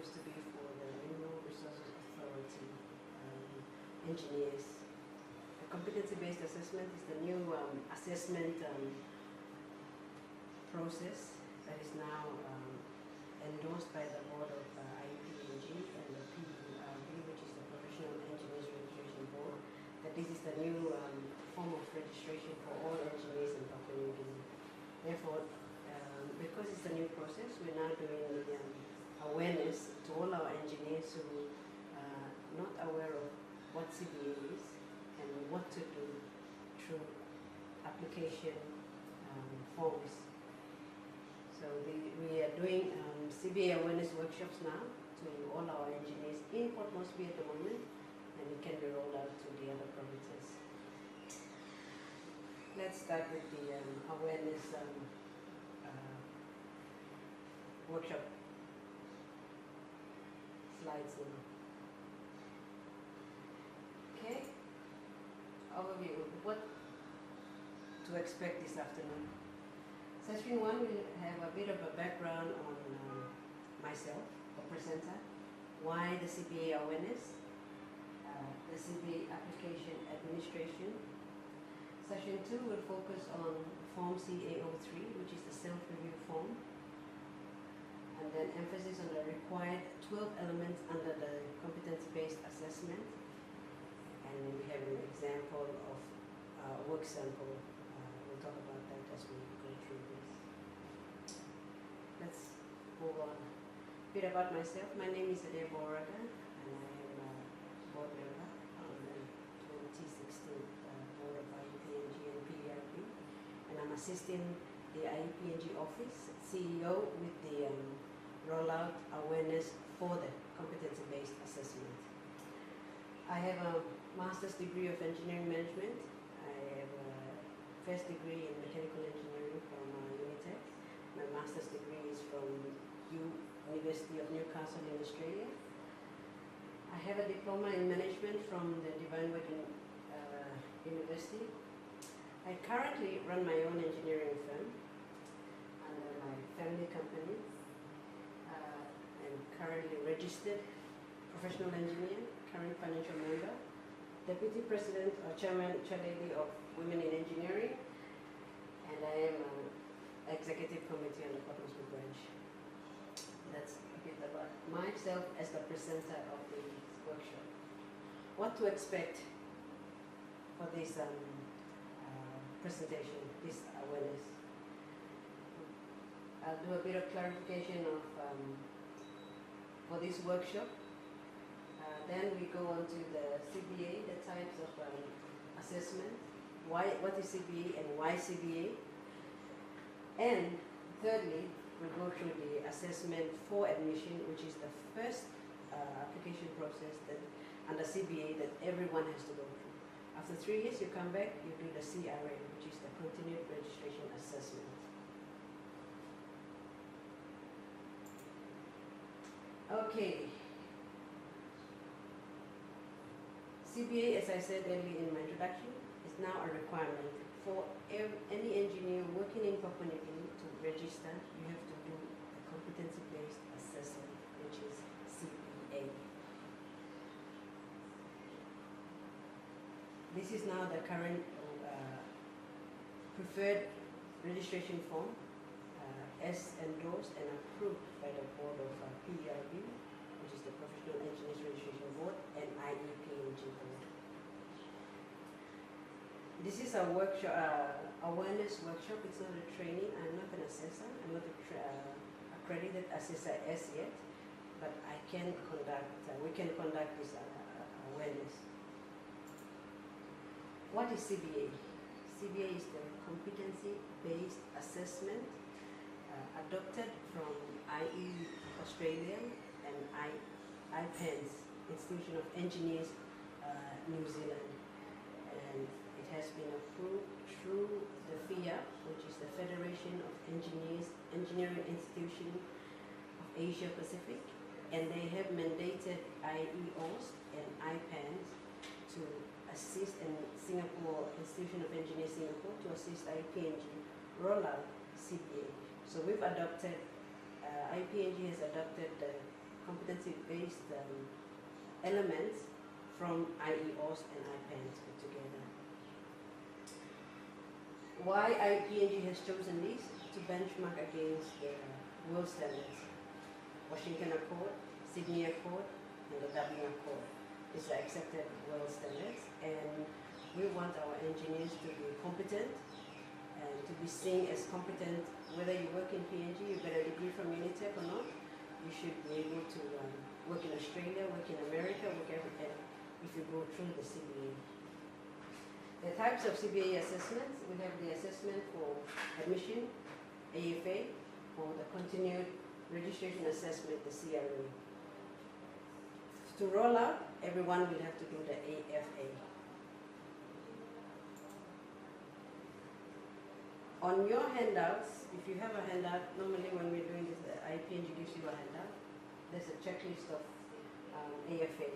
supposed to be for the Mineral Resources Authority engineers. The competency-based assessment is the new assessment process that is now endorsed by the board of IPNG and the PURB, which is the Professional Engineers Registration Board, that this is the new form of registration for all engineers in Papua New Guinea. Therefore, because it's a new process, we're now doing the awareness to all our engineers who are not aware of what CBA is and what to do through application forms. So we are doing CBA awareness workshops now to all our engineers in Port Moresby at the moment, and it can be rolled out to the other provinces. Let's start with the awareness workshop slides now. Okay, overview, what to expect this afternoon. Session 1 will have a bit of a background on myself, the presenter, why the CBA awareness, the CBA application administration. Session 2 will focus on Form CA03, which is the self-review form, and then emphasis on the required 12 elements under the competency-based assessment. And we have an example of work sample. We'll talk about that as we go through this. Let's move on. A bit about myself. My name is Ade Boraga, and I am a board member on the 2016 board of IEPNG and PERB, and I'm assisting the IEPNG office CEO with the rollout awareness for the competency-based assessment. I have a master's degree of engineering management. I have a first degree in mechanical engineering from Unitec. My master's degree is from University of Newcastle in Australia. I have a diploma in management from the Divine Word University. I currently run my own engineering firm under my family company. I'm currently registered professional engineer, current financial member, deputy president or chairman, chairlady of Women in Engineering, and I am an executive committee on the Port Moresby branch. That's a bit about myself as the presenter of the workshop. What to expect for this presentation, this awareness. I'll do a bit of clarification of for this workshop. Then we go on to the CBA, the types of assessment, what is CBA and why CBA. And thirdly, we'll go through the assessment for admission, which is the first application process that under CBA that everyone has to go through. After 3 years, you come back, you do the CRA, which is the Continued Registration Assessment. Okay. CBA, as I said earlier in my introduction, is now a requirement for any engineer working in Papua New Guinea to register. You have to do a competency-based assessment, which is CBA. This is now the current preferred registration form as endorsed and approved by the board of PERB, which is the Professional Engineers Registration Board, and IEPNG board. This is a workshop, awareness workshop. It's not a training. I'm not an assessor. I'm not accredited assessor as yet, but I can conduct. We can conduct this awareness. What is CBA? CBA is the competency-based assessment adopted from IE Australia and IPENS, Institution of Engineers, New Zealand. And it has been approved through the FIA, which is the Federation of Engineering Institution of Asia Pacific, and they have mandated IEOs and IPENS to assist in Singapore, Institution of Engineers Singapore, to assist IPNG rollout CBA. So we've adopted, IPNG has adopted the competency-based elements from IEOs and IPANs put together. Why IPNG has chosen these? To benchmark against the world standards. Washington Accord, Sydney Accord, and the Dublin Accord. These are accepted world standards, and we want our engineers to be competent and to be seen as competent. Whether you work in PNG, you get a degree from Unitec or not, you should be able to work in Australia, work in America, work everywhere if you go through the CBA. The types of CBA assessments, we have the assessment for admission, AFA, or the continued registration assessment, the CRA. To roll out, everyone will have to do the AFA. On your handouts, if you have a handout, normally when we're doing this, the IPNG gives you a handout. There's a checklist of AFA.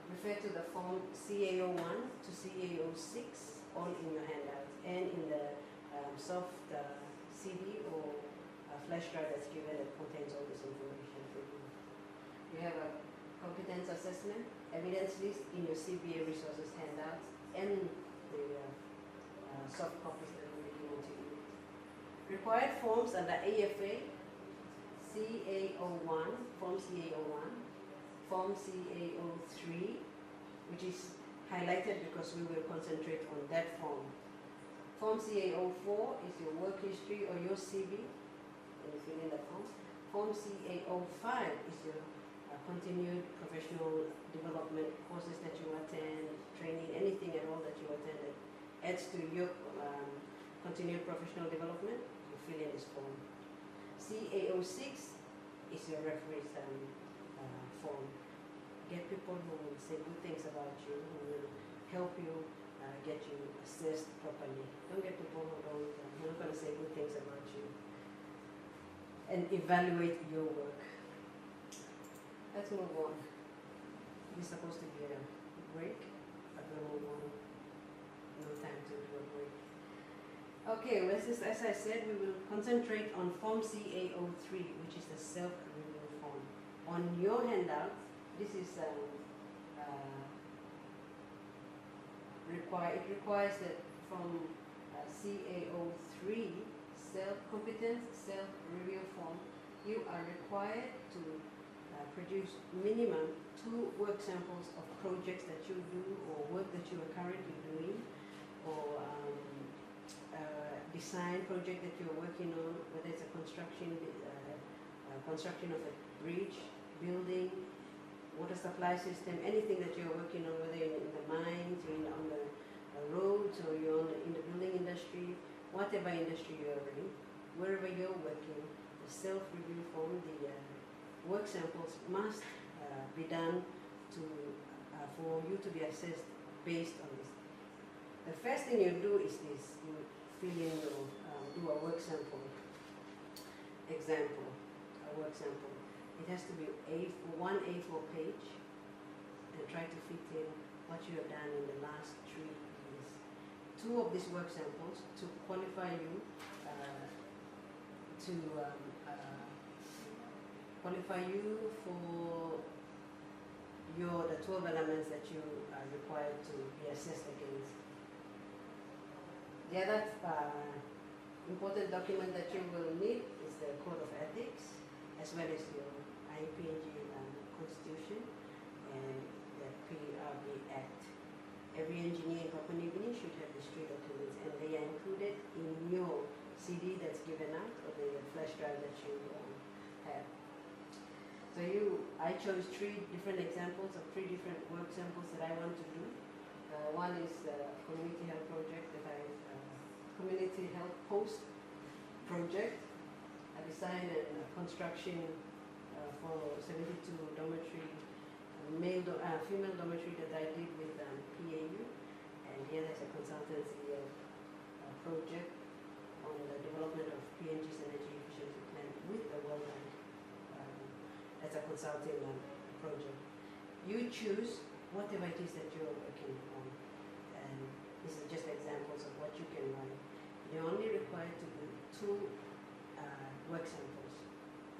Refer to the form CA01 to CA06, all in your handouts, and in the soft CD or flash drive that's given that contains all this information for you. You have a competence assessment, evidence list in your CBA resources handouts, and the soft copies that will be given to you. Required forms under AFA, CA01, Form CA01, Form CA03, which is highlighted because we will concentrate on that form. Form CA04 is your work history or your CV, and you fill in that form. Form CA05 is your continued professional development courses that you attend, training, anything at all that you attend that adds to your continued professional development, you fill in this form. CA06 is your referee's form. Get people who will say good things about you, who will help you get you assessed properly. Don't get people who don't, who are not going to say good things about you. And evaluate your work. Let's move on. It's supposed to be a break, but we'll move on. No time to do a break. Okay, well, as I said, we will concentrate on Form CA03, which is the self-review form. On your handout, this is it requires that from CA03, self-competence, self-review form, you are required to produce minimum 2 work samples of projects that you do or work that you are currently doing, or design project that you're working on, whether it's a construction of a bridge, building, water supply system, anything that you're working on, whether you're in the mines, you're on the roads, or you're in the building industry, whatever industry you're in, wherever you're working, the self-review form, the work samples must be done for you to be assessed based on this. The first thing you do is this: you fill in your do a work sample example, a work sample. It has to be one A4 page, and try to fit in what you have done in the last 3 years. 2 of these work samples to qualify you for the 12 elements that you are required to be assessed against. The other important document that you will need is the Code of Ethics, as well as your IPNG Constitution and the PRB Act. Every engineer in Papua New Guinea should have these 3 documents, and they are included in your CD that's given out, or the flash drive that you have. So I chose 3 different examples of 3 different work samples that I want to do. One is a community health project community health post project. I designed a construction for 72 dormitory, female dormitory that I did with PAU, and here there's a consultancy project on the development of PNG's energy efficiency plan with the World Bank. As a consulting project. You choose whatever it is that you're working on, and these are just examples of what you can write. You're only required to do 2 work samples.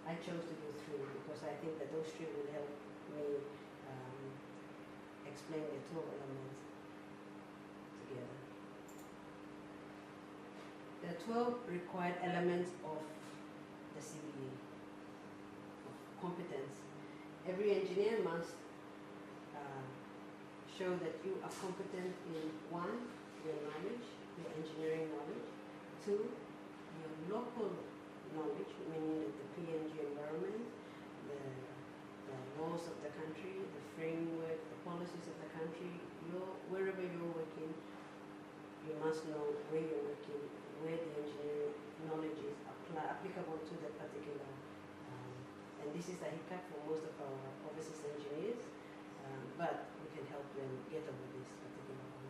I chose to do 3 because because I think that those three will help me explain the 12 elements together. There are 12 required elements of the CBA, of competence. Every engineer must show that you are competent in 1, your knowledge, your engineering knowledge, 2, your local knowledge, meaning that the PNG environment, the laws of the country, the framework, the policies of the country, wherever you're working, you must know where you're working, where the engineering knowledge is applicable to the particular. And this is a hiccup for most of our overseas engineers, but we can help them get over this particular one.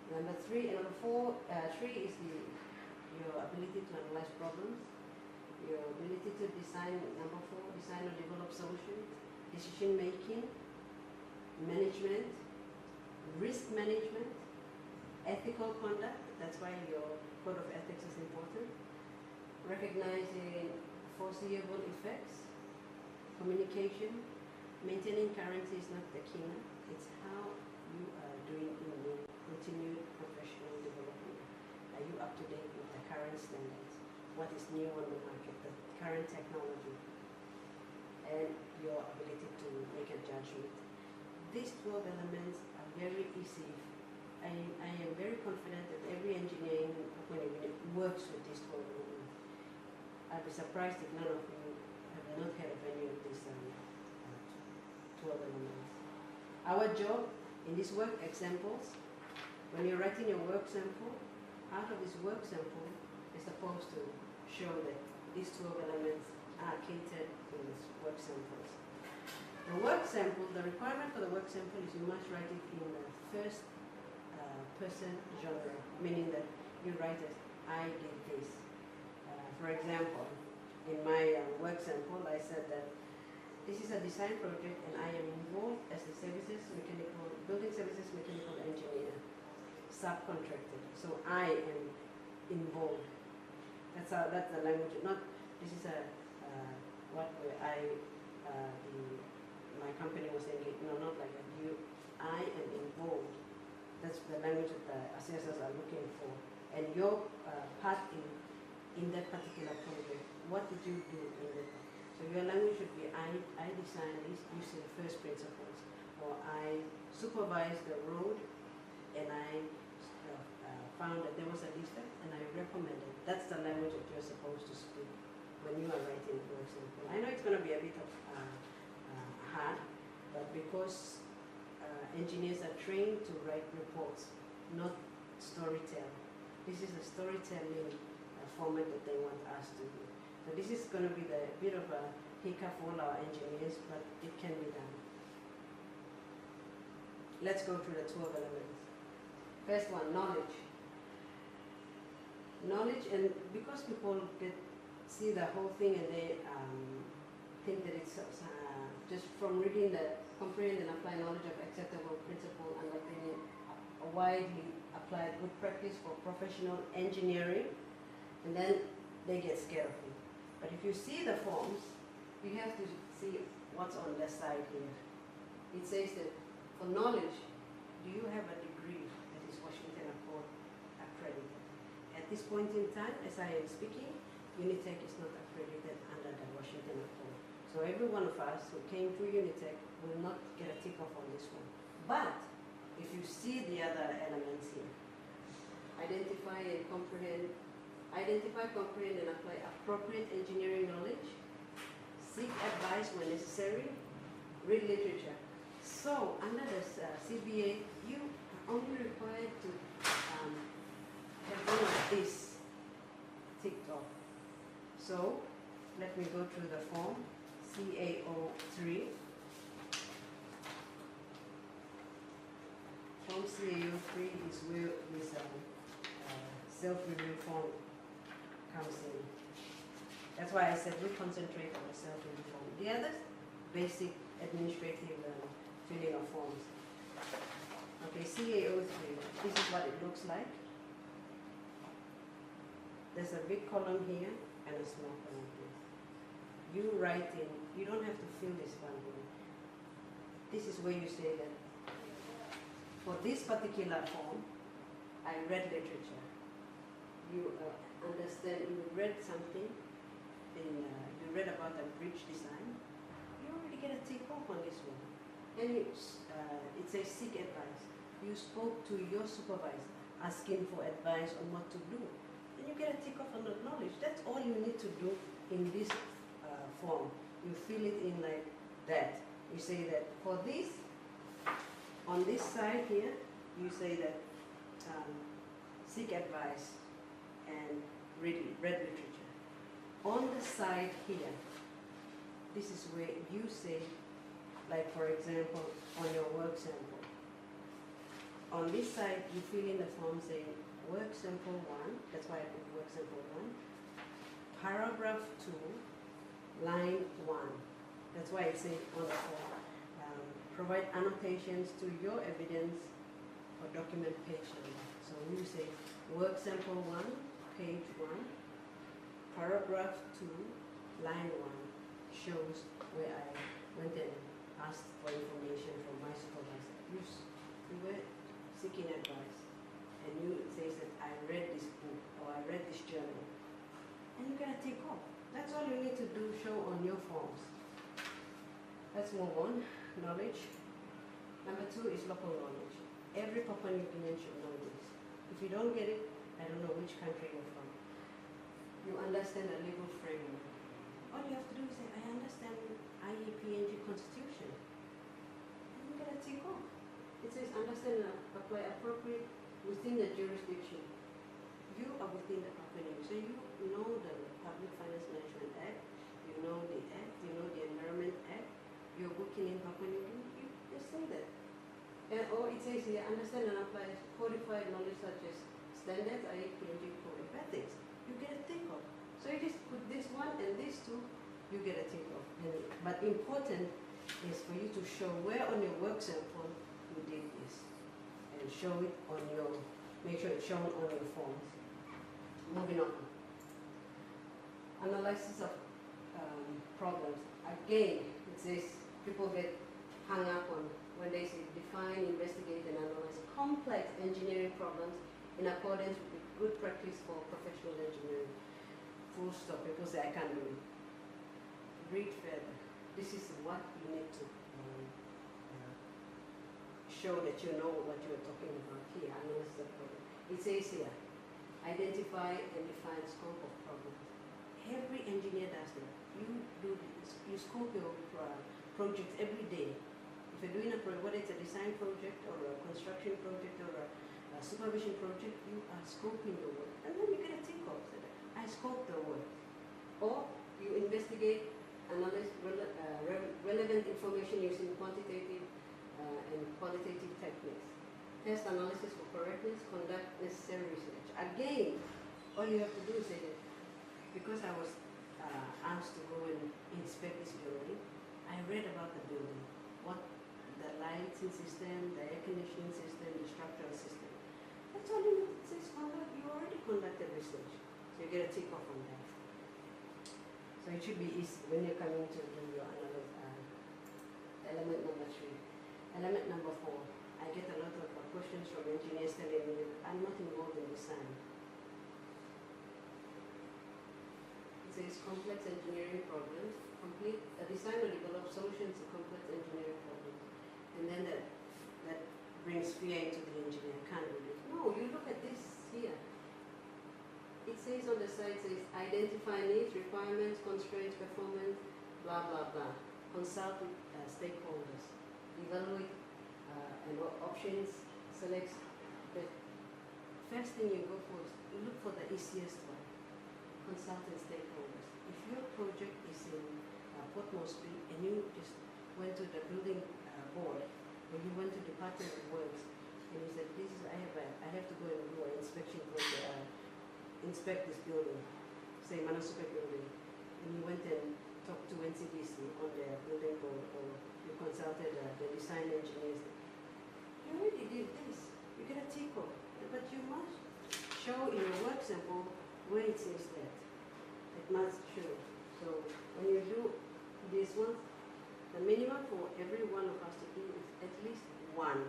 Number 3 is your ability to analyze problems, your ability to design. Number 4, design or develop solutions, decision making, management, risk management, ethical conduct. That's why your code of ethics is important. Recognizing foreseeable effects, communication, maintaining currency is not the key, it's how you are doing in your continued professional development. Are you up to date with the current standards? What is new on the market, the current technology, and your ability to make a judgment. These 12 elements are very easy. I am very confident that every engineering company works with these 12 elements. I'd be surprised if none of you have not heard of any of these 12 elements. Our job in these work examples, when you're writing your work sample, out of this work sample is supposed to show that these 12 elements are catered in these work samples. The work sample, the requirement for the work sample is you must write it in the first person genre, meaning that you write as I did this. For example, in my work sample, I said that this is a design project and I am involved as the building services mechanical engineer, subcontracted. So I am involved. That's the language. Not this is my company was engaged. No, not like that. I am involved. That's the language that the assessors are looking for. And your part in that particular project, what did you do in that? So your language should be, I designed this using first principles, or I supervised the road and I found that there was a defect and I recommended. That's the language that you're supposed to speak when you are writing, for example. I know it's going to be a bit of hard, but because engineers are trained to write reports, not storytell. This is a storytelling format that they want us to do. So this is going to be the bit of a hiccup for all our engineers, but it can be done. Let's go through the 12 elements. First one, knowledge. Knowledge, and because people see the whole thing and they think that it's just from reading the comprehend and apply knowledge of acceptable principle and understanding a widely applied good practice for professional engineering, and then they get scared of it. But if you see the forms, you have to see what's on the side here. It says that for knowledge, do you have a degree that is Washington Accord accredited? At this point in time, as I am speaking, Unitech is not accredited under the Washington Accord. So every one of us who came through Unitech will not get a tick off on this one. But if you see the other elements here, identify, comprehend, and apply appropriate engineering knowledge, seek advice when necessary, read literature. So under the CBA, you are only required to have one of these ticked off. So let me go through the form. CAO3. Form CAO3 is where this self-review form comes in. That's why I said we concentrate on the self-review form. The others, basic administrative filling of forms. Okay, CAO3, this is what it looks like. There's a big column here and a small column here. you write in, you don't have to fill this one in. This is where you say that for this particular form, I read literature. You understand, you read something, you read about a bridge design, you already get a tick off on this one. And it says seek advice. You spoke to your supervisor asking for advice on what to do. And you get a tick off on that knowledge. That's all you need to do in this form. You fill it in like that. You say that for this, on this side here, you say that seek advice and read literature. On the side here, this is where you say, like for example, on your work sample. On this side, you fill in the form saying work sample 1, that's why I put work sample 1, paragraph 2, line 1. That's why it says on the form, provide annotations to your evidence or documentation. So you say work sample 1, page 1, paragraph 2, line 1 shows where I went and asked for information from my supervisor. You were seeking advice, and it says that I read this book or I read this journal, and you gotta take off. That's all you need to do, show on your forms. Let's move on. Knowledge. Number 2 is local knowledge. Every Papua New Guinean should know this. If you don't get it, I don't know which country you're from. You understand the legal framework. All you have to do is say, I understand IEPNG Constitution. And you gotta take off. It says understand and apply appropriate within the jurisdiction. You are within the Papua New Guinea, so you know the Public Finance Management Act, you know the Act, you know the Environment Act, you're working in Papua New Guinea, you just say that. Or it says here, understand and apply codified knowledge such as standards, IEPNG code of ethics. You get a tick off. So you just put this one and these two, you get a tick off. But important is for you to show where on your work sample you did this. And show it on your, make sure it's shown on your forms. Moving on. Analysis of problems. Again, it says people get hung up on when they say define, investigate, and analyze complex engineering problems in accordance with good practice for professional engineering. Full stop. People say, I can't do it. Read further. This is what you need to show that you know what you're talking about here. Analysis of problem. It says here, identify and define scope of problems. Every engineer does that. You do this. You scope your projects every day. If you're doing a project, whether it's a design project or a construction project or a supervision project, you are scoping the work. And then you get a tick off. I scope the work. Or you investigate, analyze relevant information using quantitative and qualitative techniques. Test analysis for correctness, conduct necessary research. Again, all you have to do is say that because I was asked to go and inspect this building, I read about the building, what the lighting system, the air conditioning system, the structural system. That's all you need. It says conduct. You already conducted research. So you get a tick off on that. So it should be easy when you're coming to do your element number 3. Element number 4. I get a lot of questions from engineers telling me that I'm not involved in design. It says complex engineering problems. Complete a design or develop solutions to complex engineering problems. And then that brings fear into the engineer. Can't do it. No, you look at this here. It says on the side, says identify needs, requirements, constraints, performance, blah, blah, blah. Consult with stakeholders. Evaluate and options, select. The first thing you go for is you look for the easiest one. Consult with stakeholders. If your project is in Port Moresby and you just went to the building board or you went to Department of Works and you said, this is, I have to go and do an inspection for the inspect this building, say Manasuka building, and you went and talked to NCDC on their building board or you consulted the design engineers. You already did this. You get a tick off. But you must show in your work sample where it says that. It must show. So So when you do these ones, the minimum for every one of us to do is at least one.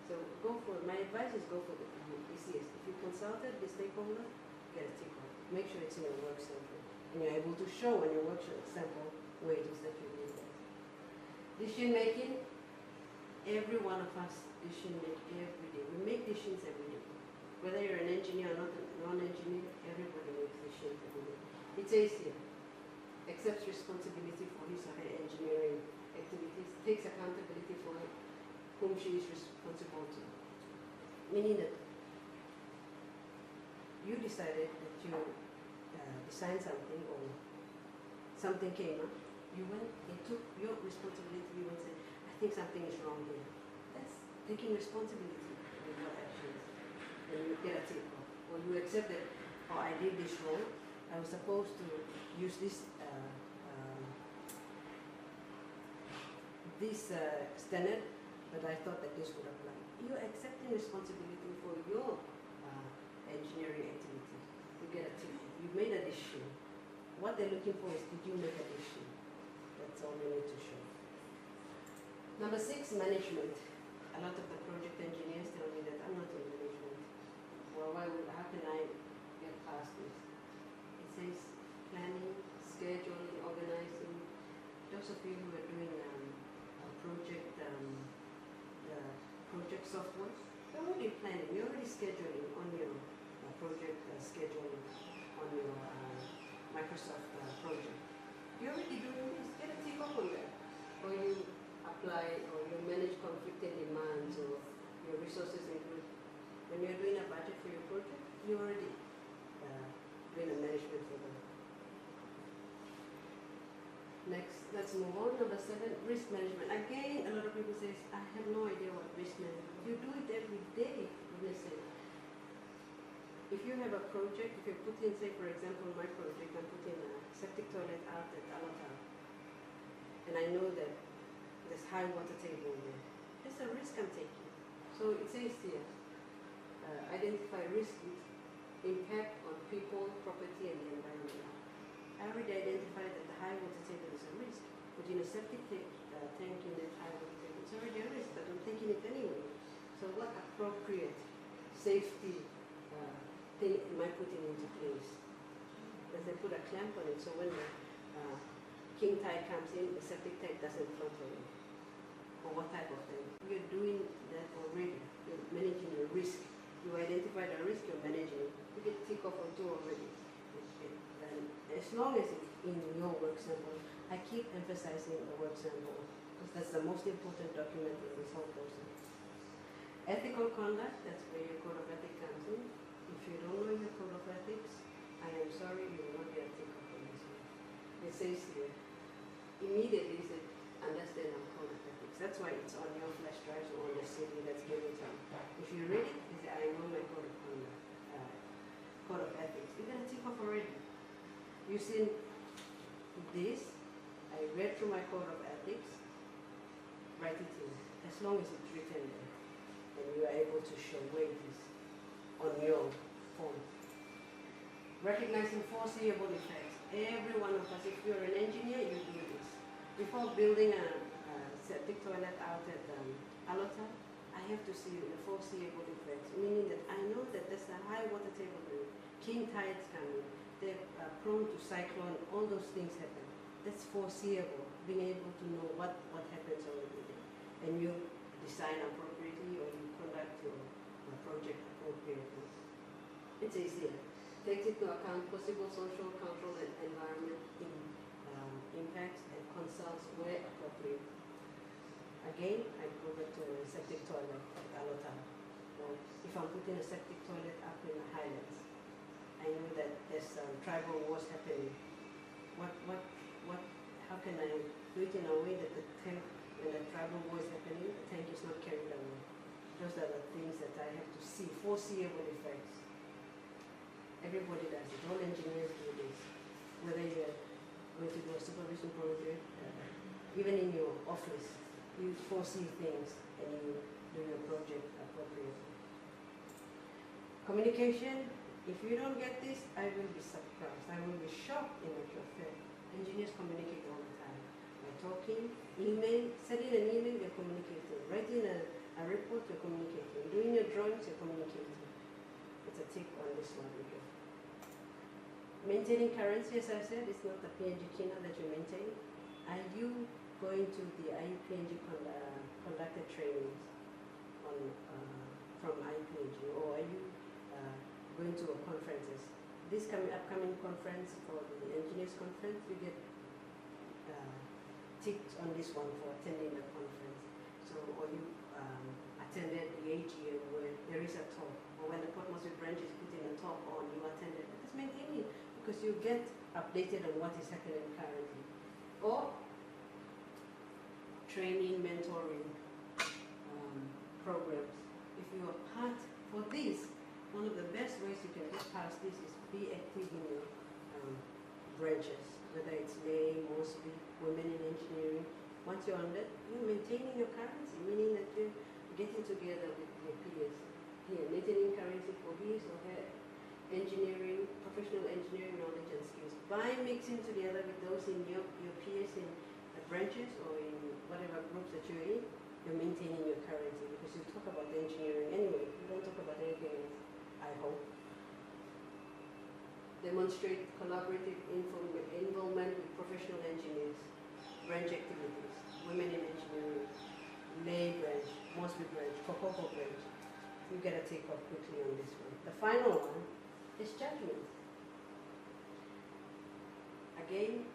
So go for, my advice is go for the easiest. If you consulted the stakeholder, get a tick off. Make sure it's in your work sample. And you're able to show on your work sample where it is that you did that. Decision making, every one of us decision make every day. We make decisions every day. Whether you're an engineer or not a non-engineer, everybody makes decisions every day. It says here, accepts responsibility for his or her engineering activities, takes accountability for whom she is responsible to. Meaning that you decided that you designed something or something came up, you went and took your responsibility, you went and said, I think something is wrong here. That's taking responsibility for your actions. And you get a tick off. Or you accept that, oh, I did this wrong. I was supposed to use this standard, but I thought that this would apply. You're accepting responsibility for your engineering activity. You get a tick. You made a decision. What they're looking for is, did you make a decision? That's all we need to show. Number 6, management. A lot of the project engineers tell me that I'm not in management. Well, how can I get past this? It says planning, scheduling, organizing. Those of you who are doing project software, you're already planning, you're already scheduling on your project schedule on your Microsoft project. You're already doing this, get a tick off on that. Or you apply, or you manage conflicting demands, or your resources include. When you're doing a budget for your project, you're already doing a management for them. Next, let's move on. Number 7, risk management. Again, a lot of people say, I have no idea what risk management is. You do it every day, listen. If you have a project, if you put in, say, for example, my project, I'm putting a septic toilet out at Alota, and I know that there's high water table there. There's a risk I'm taking. So it says here, identify risk with impact on people, property, and the environment. I already identified that the high water table is a risk. Putting a septic tank in that high water table, it's already a risk, but I'm taking it anyway. So what appropriate safety thing am I putting into place? As I put a clamp on it, so when the king tide comes in, the septic tank doesn't float away. Or what type of thing? You're doing that already. You're managing the risk. You identify the risk, you're managing it. You get tick off on 2 already. As long as it's in your work sample, I keep emphasizing the work sample because that's the most important document in this whole process. Ethical conduct, that's where your code of ethics comes in. If you don't know your code of ethics, I am sorry, you will not get a tick off on this one. It says here, immediately it says, understand our code of ethics. That's why it's on your flash drives or on the CD that's given to you. If you read it, you say, I know my code of conduct, code of ethics. You get a tick off already. You've seen this, I read through my code of ethics, write it in, as long as it's written there, and you are able to show where it is on your phone. Recognizing foreseeable effects. Every one of us, if you're an engineer, you do this. Before building a septic toilet out at Alota, I have to see the foreseeable effects, meaning that I know that there's a high water table there, king tides coming, they're prone to cyclone, all those things happen. That's foreseeable, being able to know what happens already there. And you design appropriately or you conduct your project appropriately. It's easier. Takes into account possible social, cultural, and environment impacts and consults where appropriate. Again, I go back to a septic toilet at Alota. Well, if I'm putting a septic toilet up in the highlands, I know that there's tribal wars happening. How can I do it in a way that the tank, when the tribal war is happening, the tank is not carried away? Those are the things that I have to see, foreseeable effects. Everybody does it, all engineers do this. Whether you're going to do a supervision project, even in your office, you foresee things and you do your project appropriately. Communication. If you don't get this, I will be surprised. I will be shocked in actual fact. Engineers communicate all the time. By talking, sending an email, you're communicating. Writing a report, you're communicating. Doing your drawings, you're communicating. It's a tick on this one here. Maintaining currency, as I said, it's not the PNG Kina that you maintain. Are you going to the IUPNG conducted trainings from IUPNG, or are you going to conferences? This upcoming conference for the engineers conference, you get ticked on this one for attending the conference. So, or you attended the AGM where there is a talk, or when the Port Moresby branch is putting a talk on, you attended. It's maintaining, because you get updated on what is happening currently. Or training, mentoring programs. If you are part for this, one of the best ways you can get past this is be active in your branches, whether it's May, Moresby, Women in Engineering. Once you're on that, you're maintaining your currency, meaning that you're getting together with your peers here, maintaining currency for his or her engineering, professional engineering knowledge and skills. By mixing together with those in your peers in the branches or in whatever groups that you're in, you're maintaining your currency, because you talk about the engineering anyway. You don't talk about anything else, I hope. Demonstrate collaborative involvement with professional engineers, branch activities, women in engineering, lay branch, Moresby branch, Kokoko branch. You get a take off quickly on this one. The final one is judgment. Again,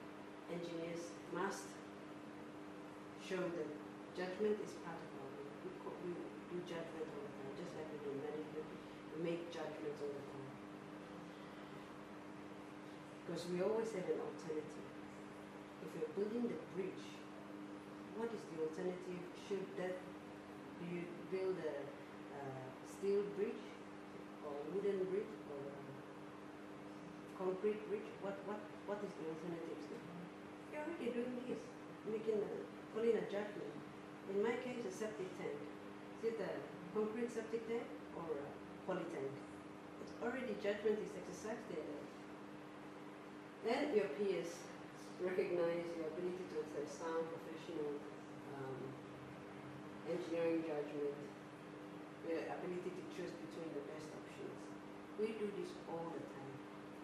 engineers must show that judgment is part of our work. We do judgment all the time, just like we do management. We make judgments all the time. Because we always have an alternative. If you're building the bridge, what is the alternative? Do you build a steel bridge, or wooden bridge, or concrete bridge? What is the alternative? You're already doing this, pulling a judgment. In my case, a septic tank. Is it a concrete septic tank or a poly tank? It's already judgment is exercised there. And your peers recognize your ability to exercise sound professional engineering judgment, your ability to choose between the best options. We do this all the time.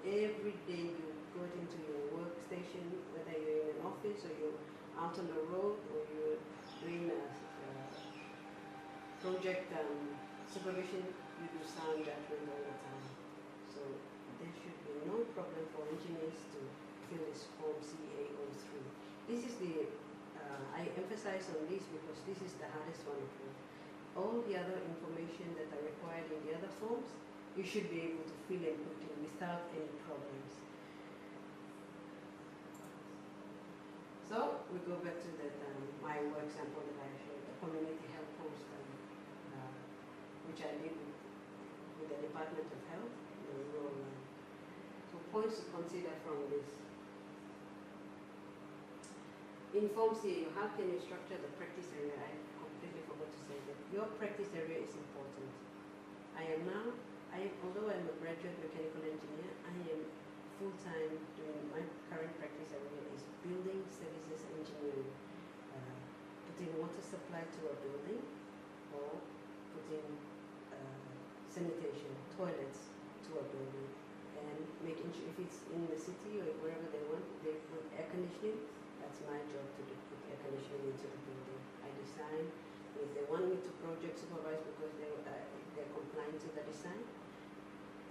Every day you go into your workstation, whether you're in an office or you're out on the road or you're doing a project supervision, you do sound judgment all the time. So there should be no problem for engineers to fill this form CA03. This is the, I emphasize on this because this is the hardest one of all. All the other information that are required in the other forms, you should be able to fill and put in without any problems. So we go back to that my work sample that I showed, the community health home study, which I did with the Department of Health, the rural land. So points to consider from this. In Form CA, how can you structure the practice area? I completely forgot to say that. Your practice area is important. Although I'm a graduate mechanical engineer, I am full-time doing my current practice area is building services engineering. Putting water supply to a building or putting sanitation, toilets to a building, and making sure if it's in the city or wherever they want, they put air conditioning. That's my job to do, put air conditioning into the building. I design. If they want me to project supervise because they're complying to the design,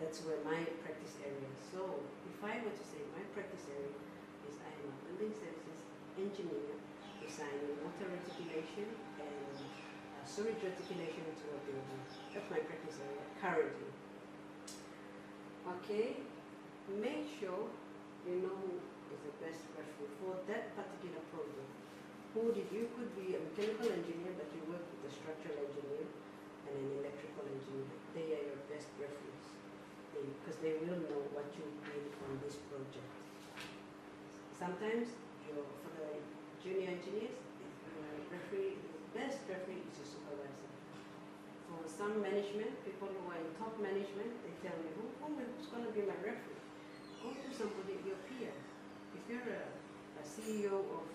that's where my practice area is. So if I were to say my practice area is I am a building services engineer designing water reticulation and sewage reticulation into a building. That's my practice area currently. Okay, make sure you know who is the best referee for that particular project. You could be a mechanical engineer, but you work with a structural engineer and an electrical engineer. They are your best referees because they will know what you did on this project. Sometimes for the junior engineers, the best referee is your supervisor. For some management, people who are in top management, they tell me, who's going to be my referee? Go to somebody, your peer. If you're a CEO of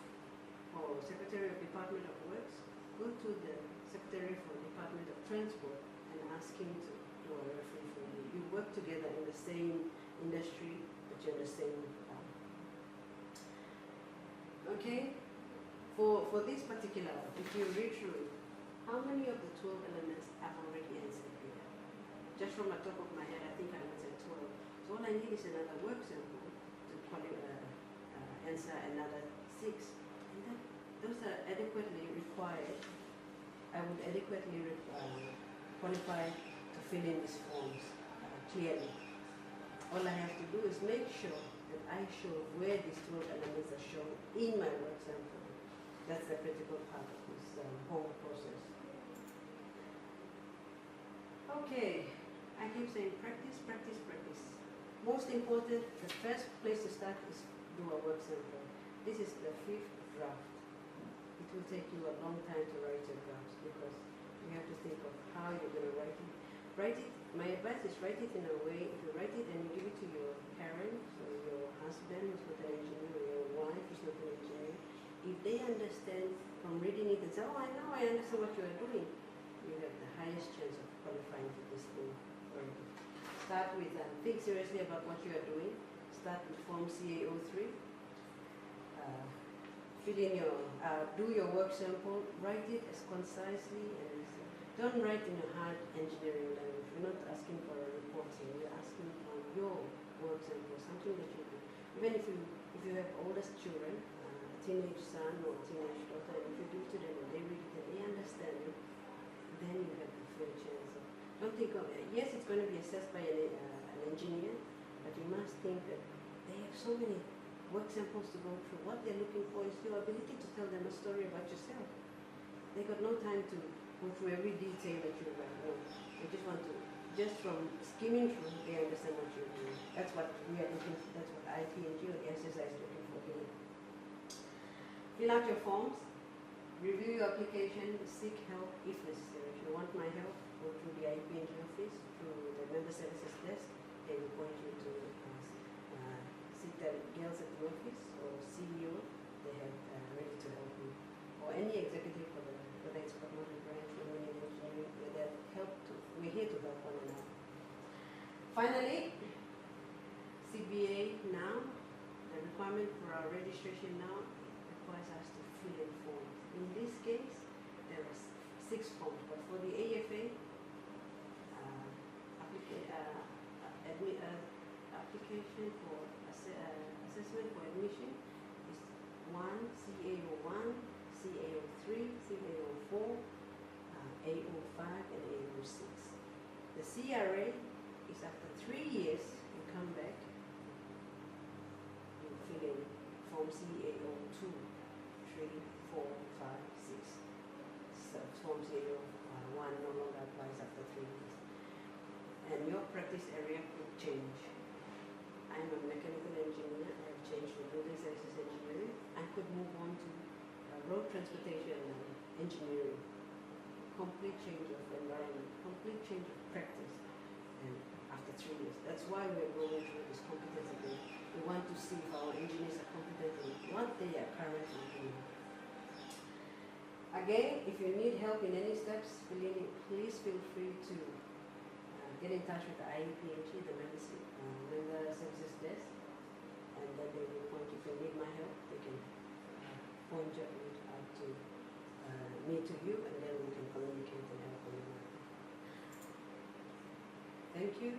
or Secretary of Department of Works, go to the Secretary for Department of Transport and ask him to do a referee for you. You work together in the same industry, but you're in the same okay? For this particular one, if you read through it, how many of the 12 elements I've already answered here? Just from the top of my head, I think I answered 12. So all I need is another work sample to answer another 6. And that, those are adequately required. I would adequately qualify to fill in these forms clearly. All I have to do is make sure that I show where these 12 elements are shown in my work sample. That's the critical part of this whole process. Okay, I keep saying practice, practice, practice. Most important, the first place to start is do a work sample. This is the 5th draft. It will take you a long time to write your drafts because you have to think of how you're going to write it. Write it, my advice is write it in a way, if you write it and you give it to your parent, so your husband who's not an engineer, or your wife who's not an engineer, if they understand from reading it and say, oh, I understand what you are doing, you have the highest chance of qualifying for this thing. Start with, think seriously about what you are doing. Start with Form CA03. Fill in your, do your work sample, write it as concisely and don't write in a hard engineering language. We're not asking for a report here, we're asking for your work sample, something that you do. Even if you have oldest children, teenage son or teenage daughter, and if you give it to them and they read it and they understand it, then you have the fair chance of, don't think of, yes, it's going to be assessed by an engineer, but you must think that they have so many work samples to go through. What they're looking for is your ability to tell them a story about yourself. They got no time to go through every detail that you write. No, they just want to, just from skimming through, they understand what you're doing. That's what we are looking for. That's what IPNG or the exercise is looking for here. Fill out your forms, review your application, seek help if necessary. If you want my help, go through the IPNG office, through the member services desk. They will point you to sit the girls at the office or CEO. They have ready to help you. Or any executive for whether it's automotive branch or marine engineering, we're here to help one another. Finally, CBA now, the requirement for our registration now requires us to fill in forms. In this case, there are 6 forms, but for the AFA, application for assessment for admission is 1, CA01, CA03, CA04, A05, and A06. The CRA is after 3 years, you come back, you fill in Form CA02, 3, 4, 5, 6. So Form CA01 no longer applies after 3 years. And your practice area could change. I'm a mechanical engineer. I have changed to building services engineering. I could move on to road transportation engineering. Complete change of environment, complete change of practice, and after 3 years. That's why we're going through this competency thing. We want to see if our engineers are competent in what they are currently doing. Again, if you need help in any steps, please feel free to get in touch with the IEPNG, the member services desk, and then they will point, if you need my help, they can point out to me to you, and then we can communicate and help one another. Thank you.